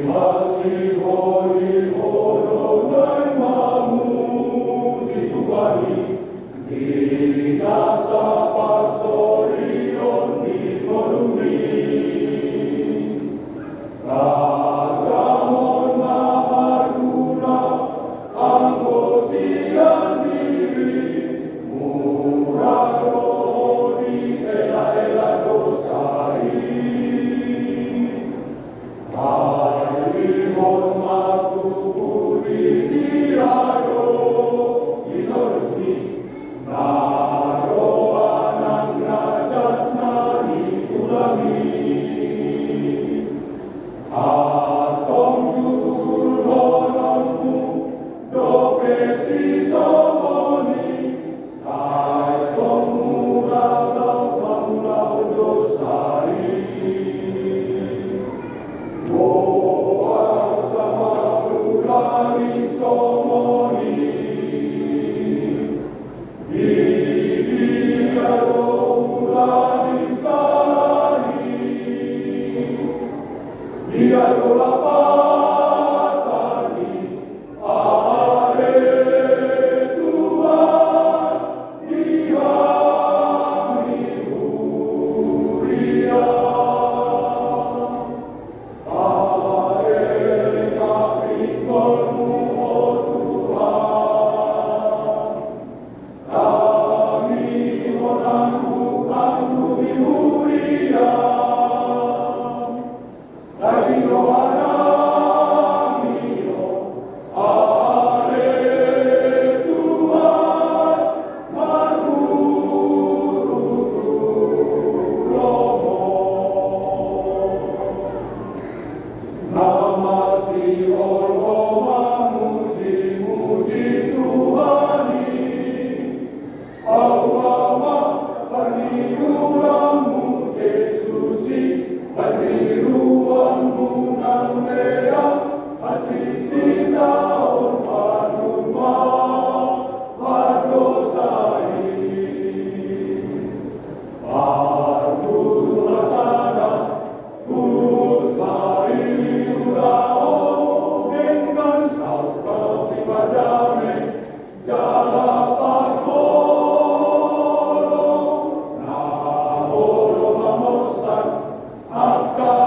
Masih hori-horo dan mamuti Tuhani, tidak sabar sorion di kolumi. Ragamon maharguna, angko siang diri, murah rohoni ela-ela dosai. Harimon matu puri diado, inorusni, naro anang nadat nani ulami. Atong jugul hononmu, doke si somoni, saitong murah lau dosai. Doa sama ulani somoni, didiado ulani salani, diado lapatani, aleluya, diami huria. Akka